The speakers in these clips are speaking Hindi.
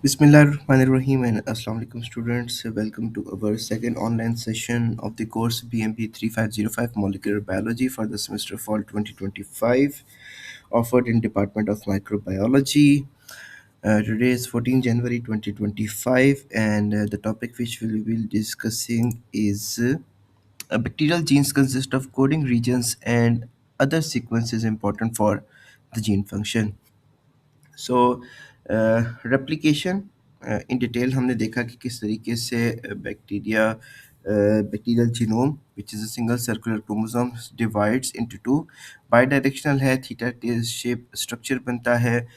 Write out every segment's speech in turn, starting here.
Bismillahirrahmanirrahim and Assalamu alaikum students. Welcome to our second online session of the course BMP 3505 Molecular Biology for the semester fall 2025 offered in Department of Microbiology. Today is 14 January 2025 and the topic which we will be discussing is bacterial genes consist of coding regions and other sequences important for the gene function. So replication in detail हमने देखा कि किस तरीके से bacterial genome which is a single circular chromosome divides into two by directional है थीटा के शेप स्ट्रक्चर बनता है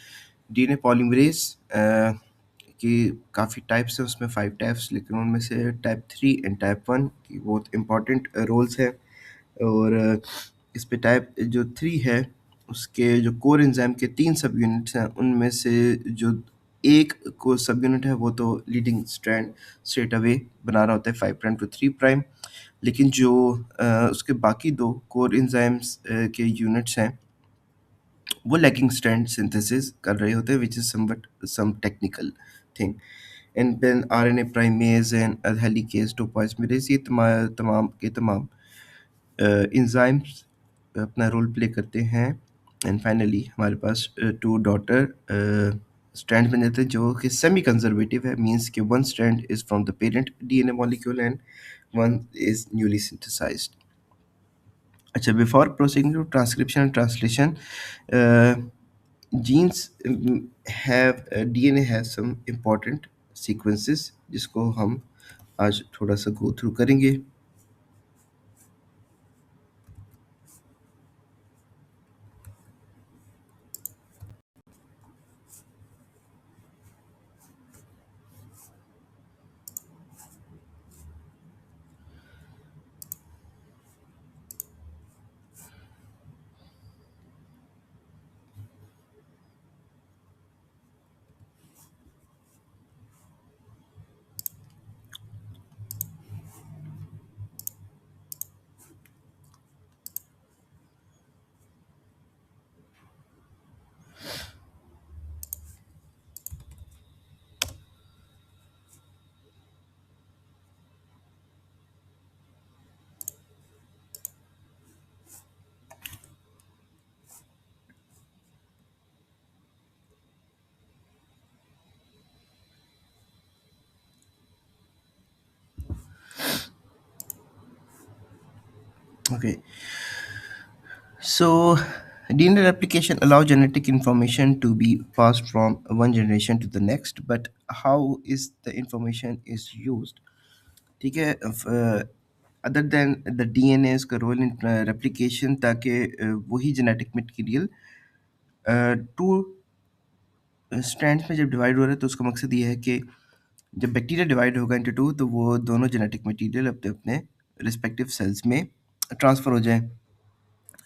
डीएनए पॉलीमरेज की काफ़ी टाइप्स हैं उसमें 5 टाइप्स लेकिन उनमें से टाइप 3 एंड टाइप 1 की बहुत इंपॉर्टेंट रोल्स है और इस पे टाइप जो 3 है उसके जो कोर एंजाइम के 3 सब यूनिट्स हैं उनमें से जो एक को सब यूनिट है वो तो लीडिंग स्ट्रैंड स्ट्रेट अवे बना रहा होता है 5 प्राइम टू 3 प्राइम लेकिन जो उसके बाकी दो कोर एंजाइम्स के यूनिट्स हैं वो लैगिंग स्ट्रैंड सिंथेसिस कर रहे होते हैं which is somewhat some technical thing and then RNA primase and helicase topoisomerase ये तमाम के तमाम एंजाइम्स अपना रोल प्ले करते हैं एंड फाइनली हमारे पास टू डॉटर स्ट्रैंड बन जाते हैं जो कि सेमी कंजर्वेटिव है मींस कि one strand is from the parent DNA molecule and one is newly synthesized. अच्छा, before proceeding to transcription and translation, genes have DNA has some important sequences जिसको हम आज थोड़ा सा गो थ्रू करेंगे. Okay, so DNA replication allow genetic information to be passed from one generation to the next, but how is the information is used? ठीक है. अदर देन द डीएनए का रोल इन रेप्लिकेशन ताकि वही जेनेटिक मटेरियल टू स्ट्रैंड्स में जब डिवाइड हो रहा है तो उसका मकसद ये है कि जब बैक्टीरिया डिवाइड होगा इंटू टू तो वो दोनों जेनेटिक मटेरियल अपने अपने रिस्पेक्टिव सेल्स में ट्रांसफ़र हो जाए.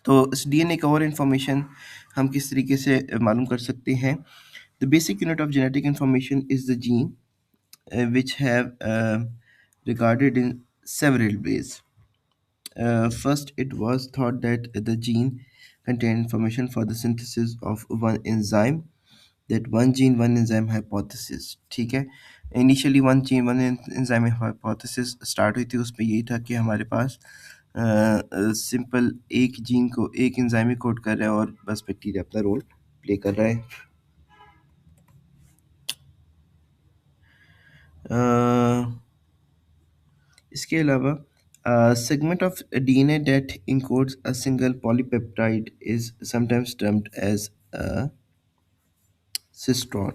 तो इस डीएनए का और इन्फॉर्मेशन हम किस तरीके से मालूम कर सकते हैं. The basic unit of genetic information is the gene which have regarded in several ways. First, it was thought that the gene contained information for the synthesis of one enzyme. That one gene, one enzyme hypothesis. ठीक है. Initially one gene one enzyme hypothesis start हुई थी. उसमें यही था कि हमारे पास सिंपल एक जीन को एक एंजाइम ही कोड कर रहा है और बस बैक्टीरिया अपना रोल प्ले कर रहा है. इसके अलावा segment of DNA that encodes a single polypeptide is sometimes termed as a cistron.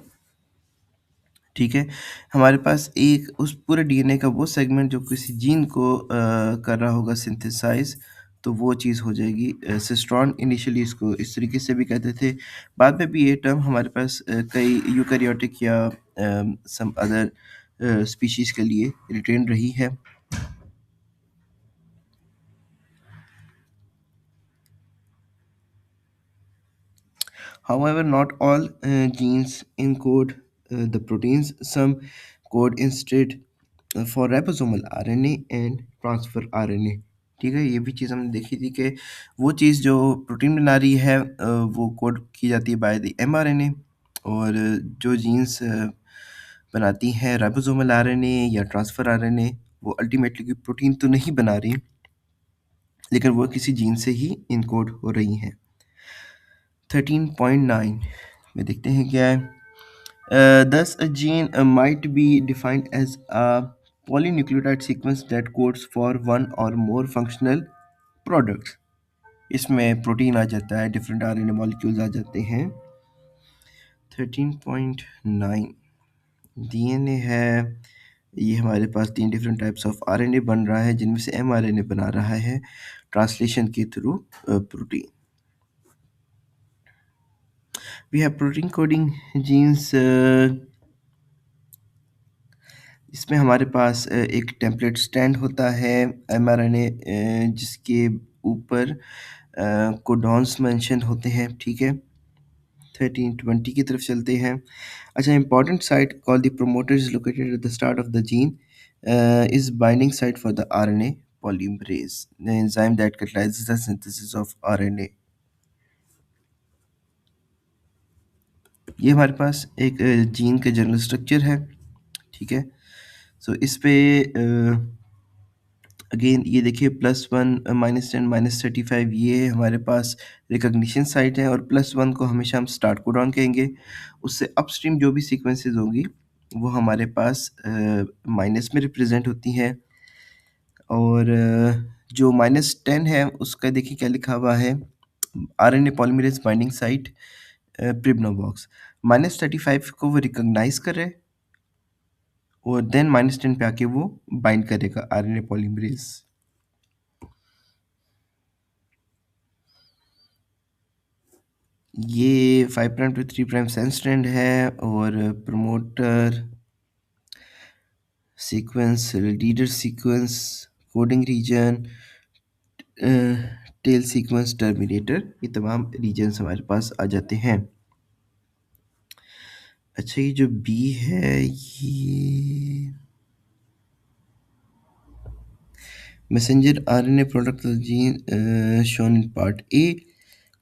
ठीक है. हमारे पास एक उस पूरे डीएनए का वो सेगमेंट जो किसी जीन को कर रहा होगा सिंथेसाइज तो वो चीज़ हो जाएगी सिस्ट्रॉन. इनिशियली इसको इस तरीके से भी कहते थे. बाद में भी ये टर्म हमारे पास कई यूकैरियोटिक या सम अदर स्पीशीज़ के लिए रिटेन रही है. However, not all genes encode the proteins. Some code instead for ribosomal RNA and transfer RNA. ठीक है. ये भी चीज़ हमने देखी थी कि वो चीज़ जो प्रोटीन बना रही है वो कोड की जाती है बाय द mRNA और जो जीन्स बनाती हैं राइबोसोमल आरएनए या ट्रांसफ़र आरएनए। वो अल्टीमेटली कोई प्रोटीन तो नहीं बना रही, लेकिन वो किसी जीन से ही इनकोड हो रही हैं। 13.9 में देखते हैं क्या है। Thus, a gene might be defined as a polynucleotide sequence that codes for one or more functional products. इसमें प्रोटीन आ जाता है, डिफरेंट आरएनए मॉलिक्यूल्स आ जाते हैं। 13.9 डीएनए है। ये हमारे पास तीन डिफरेंट टाइप्स ऑफ आरएनए बन रहा है, जिनमें से एमआरएनए बना रहा है ट्रांसलेशन के through protein. We have protein coding genes. इसमें हमारे पास एक टेम्पलेट स्टैंड होता है एमआरएनए, जिसके ऊपर कोडॉन्स मेंशन होते हैं, ठीक है। 1320 की तरफ चलते हैं। अच्छा, important site call the promoter is located at the start of the gene, is binding site for the RNA polymerase, the enzyme that catalyzes the synthesis of RNA। ये हमारे पास एक जीन का जनरल स्ट्रक्चर है, ठीक है। सो इस पे अगेन ये देखिए +1 -10 -35 ये हमारे पास रिकॉग्निशन साइट है, और +1 को हमेशा हम स्टार्ट कोडॉन कहेंगे। उससे अपस्ट्रीम जो भी सीक्वेंसेस होंगी वो हमारे पास माइनस में रिप्रेजेंट होती हैं। और जो -10 है उसका देखिए क्या लिखा हुआ है, आरएनए पॉलीमरेज बाइंडिंग साइट प्रिब्नोबॉक्स। -35 को वो रिकॉग्नाइज कर रहे हैं, और देन -10 पे आके वो बाइंड करेगा आरएनए पॉलीमरेज। ये 5 prime to 3 prime sense strand है, और promoter sequence, leader sequence, coding region, tail sequence, terminator, ये तमाम रीजन्स हमारे पास आ जाते हैं। अच्छा, ये जो बी है ये messenger RNA product of gene shown in part A.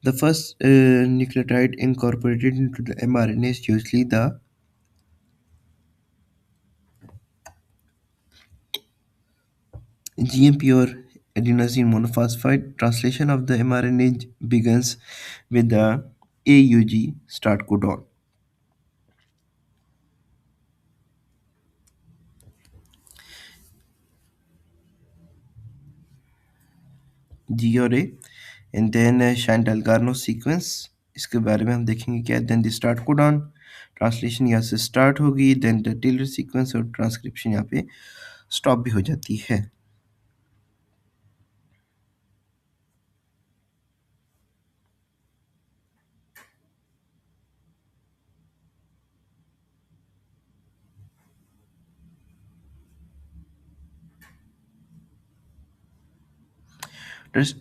The first nucleotide incorporated into the mRNA is usually the GMP or adenosine monophosphate. Translation of the mRNA begins with the AUG start codon. G और A, and then Chantal-Garno sequence, इसके बारे में हम देखेंगे क्या। then the start codon, translation यहाँ से स्टार्ट होगी, then the Taylor sequence, और ट्रांसक्रिप्शन यहाँ पे स्टॉप भी हो जाती है।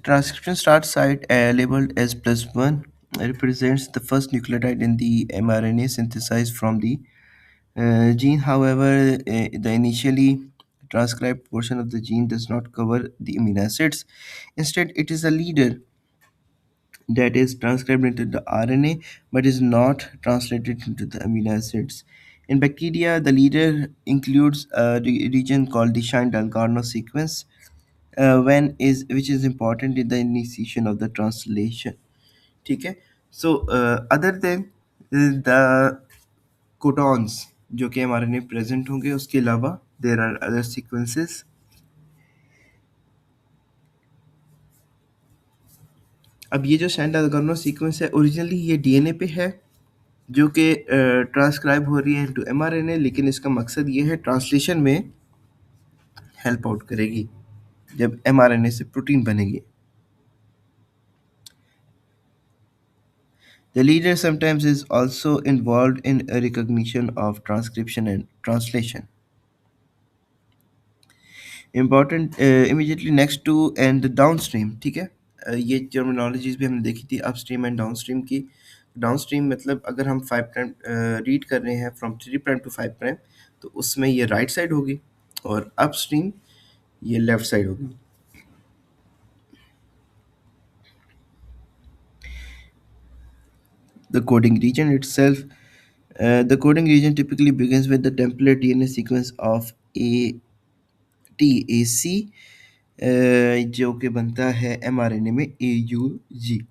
Transcription start site labeled as +1 represents the first nucleotide in the mRNA synthesized from the gene. However, the initially transcribed portion of the gene does not cover the amino acids. Instead, it is a leader that is transcribed into the RNA but is not translated into the amino acids. In bacteria, the leader includes a region called the Shine-Dalgarno sequence, when is which is important in the initiation of the translation, ठीक है। So other than the codons जो कि हमारे में प्रेजेंट होंगे, उसके अलावा देर आर अदर सीक्वेंसेस। अब ये जो सैंड अल्गोरिथम सीक्वेंस है, ओरिजिनली ये डीएनए पे है, जो कि ट्रांसक्राइब हो रही है इनटू एमआरएनए, लेकिन इसका मकसद ये है ट्रांसलेशन में हेल्प आउट करेगी जब एमआरएनए से प्रोटीन बनेगी। The leader sometimes is also involved in a recognition of transcription and translation. Important immediately next to and downstream, ठीक है। ये टर्मिनोलॉजीज भी हमने देखी थी, अपस्ट्रीम एंड डाउनस्ट्रीम की। डाउनस्ट्रीम मतलब अगर हम 5 प्राइम रीड कर रहे हैं फ्रॉम 3 प्राइम टू 5 प्राइम, तो उसमें ये राइट साइड होगी, और अपस्ट्रीम ये लेफ्ट साइड होगी। The coding region itself The coding region typically begins with the template DNA sequence of ATAC, जो कि बनता है mRNA में AUG.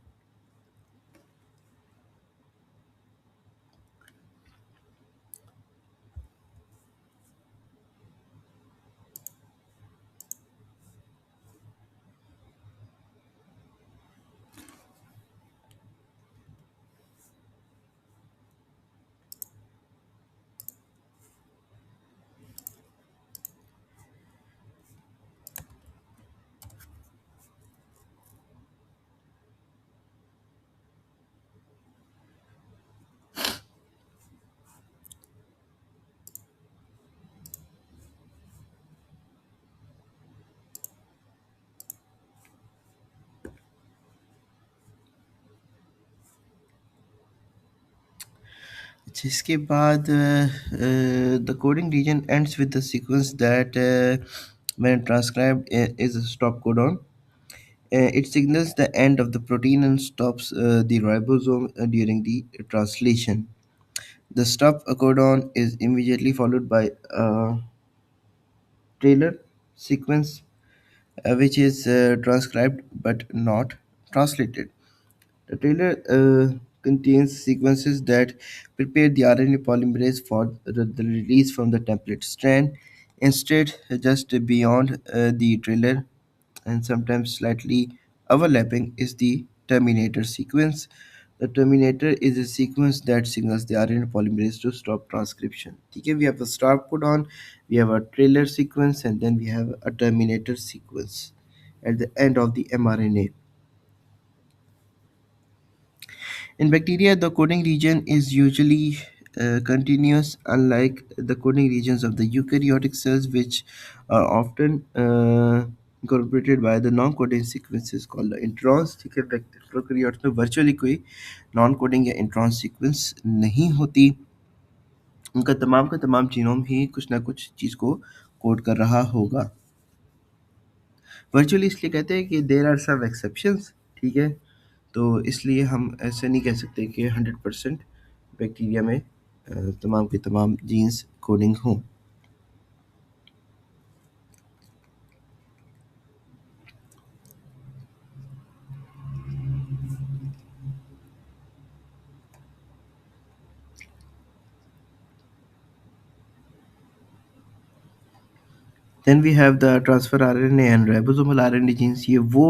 जिसके बाद the coding region ends with the sequence that when transcribed is a stop codon. It signals the end of the protein and stops the ribosome during the translation. The stop codon is immediately followed by a trailer sequence, which is transcribed but not translated. The trailer contains sequences that prepare the RNA polymerase for the release from the template strand. Instead, just beyond the trailer and sometimes slightly overlapping is the terminator sequence. The terminator is a sequence that signals the RNA polymerase to stop transcription. Okay, we have a start codon, we have a trailer sequence, and then we have a terminator sequence at the end of the mRNA. In bacteria, the coding region is usually continuous, unlike the coding regions of the eukaryotic cells, which are often incorporated by the non-coding sequences called the introns. ठीक है, प्रोकैरियोट्स में वर्चुअली कोई नॉन कोडिंग या इंट्रॉन सीक्वेंस नहीं होती. उनका तमाम का तमाम जीनोम ही कुछ ना कुछ चीज़ को कोड कर रहा होगा. वर्चुअली इसलिए कहते हैं कि देर आर सम एक्सेप्शंस. ठीक है, तो इसलिए हम ऐसे नहीं कह सकते कि 100% बैक्टीरिया में तमाम के तमाम जीन्स कोडिंग हों. Then we have the transfer RNA and ribosomal RNA genes. ये वो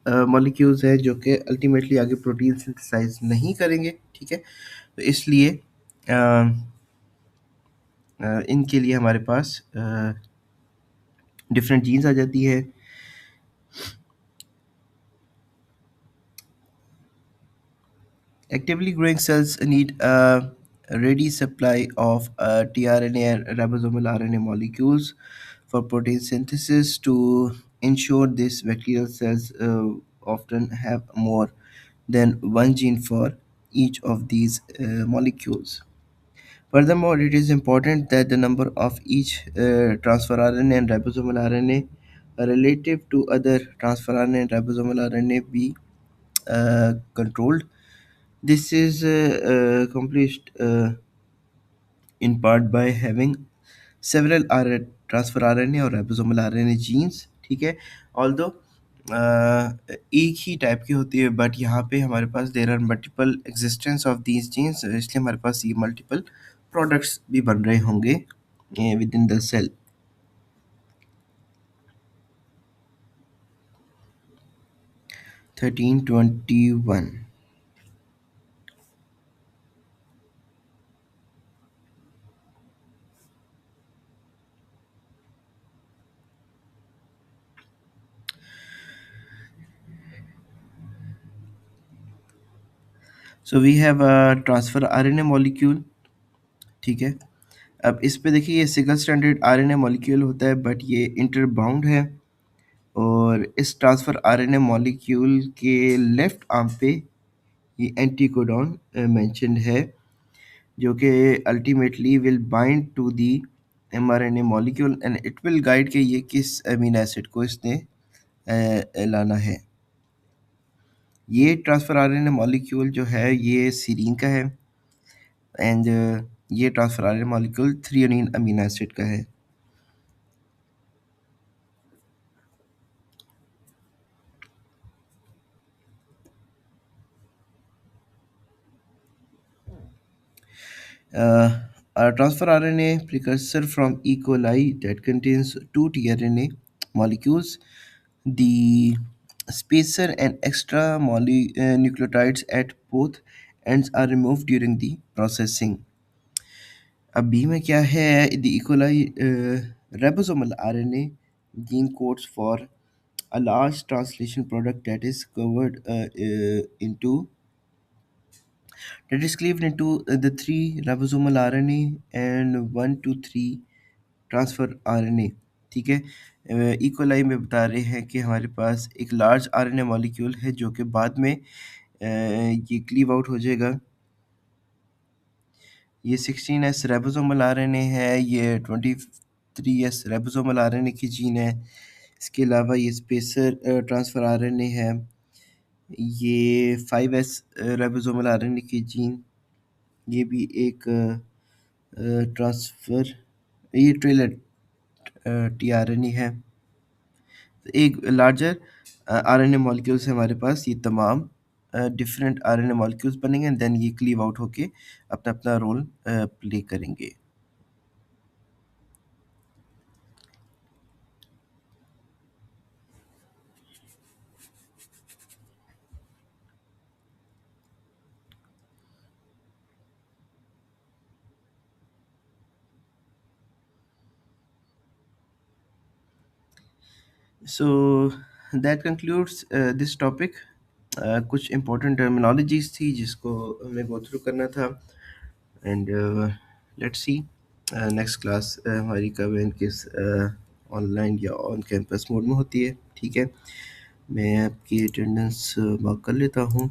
मॉलिक्यूल्स हैं जो कि अल्टीमेटली आगे प्रोटीन सिंथेसाइज नहीं करेंगे. ठीक है, तो इसलिए इनके लिए हमारे पास डिफरेंट जीन्स आ जाती है. Actively growing cells need a ready supply of tRNA and ribosomal RNA molecules for protein synthesis. To ensure this, bacterial cells often have more than one gene for each of these molecules. Furthermore, it is important that the number of each transfer RNA and ribosomal RNA relative to other transfer RNA and ribosomal RNA be controlled. This is accomplished in part by having several transfer RNA और राइबोसोमल आरएनए जीन्स. ठीक है, ऑल्दो एक ही टाइप की होती है, बट यहाँ पे हमारे पास there are multiple existence of these genes, इसलिए हमारे पास ये मल्टीपल प्रोडक्ट्स भी बन रहे होंगे within the cell. Thirteen twenty one. So we have a transfer RNA molecule. ठीक है, अब इस पे देखिए ये सिंगल स्टैंडर्ड आरएनए मॉलिक्यूल होता है, बट ये इंटरबाउंड है. और इस ट्रांसफर आरएनए मॉलिक्यूल के लेफ्ट आर्म पे ये एंटीकोडॉन मेंशन्ड है, जो कि ultimately will bind to the mRNA molecule and it will guide कि ये किस अमीनो एसिड को इसने लाना है. ये ट्रांसफर आरएनए मॉलिक्यूल जो है ये सीरीन का है. एंड ये transfer R N molecule threonine amino acid का है। A transfer RNA precursor from E. coli that contains two tRNA molecules. The spacer and extra nucleotides at both ends are removed during the processing. अब बी में क्या है? The E coli ribosomal RNA gene codes for a large translation product that is cleaved into the three ribosomal RNA and 1 to 3 transfer RNA. ठीक है। इकोलाई में बता रहे हैं कि हमारे पास एक लार्ज आरएनए मॉलिक्यूल है जो कि बाद में ये क्लीव आउट हो जाएगा। ये 16S राइबोसोमल आरएनए है, ये 23S राइबोसोमल आरएनए की जीन है। इसके अलावा ये स्पेसर ट्रांसफ़र आरएनए है, ये 5S राइबोसोमल आरएनए की जीन, ये भी एक ट्रांसफ़र, ये ट्रेलर टीआरएनए है। एक लार्जर आरएनए मॉलिक्यूल्स है हमारे पास, ये तमाम डिफरेंट आरएनए मॉलिक्यूल्स बनेंगे एंड देन ये क्लीव आउट होके अपना अपना रोल प्ले करेंगे। So that concludes this topic. कुछ इंपॉर्टेंट टर्मिनोलॉजीज थी जिसको हमें गो थ्रू करना था and let's see next class हमारी कब एंड किस ऑनलाइन या ऑन कैंपस मोड में होती है। ठीक है, मैं आपकी अटेंडेंस मार्क कर लेता हूँ।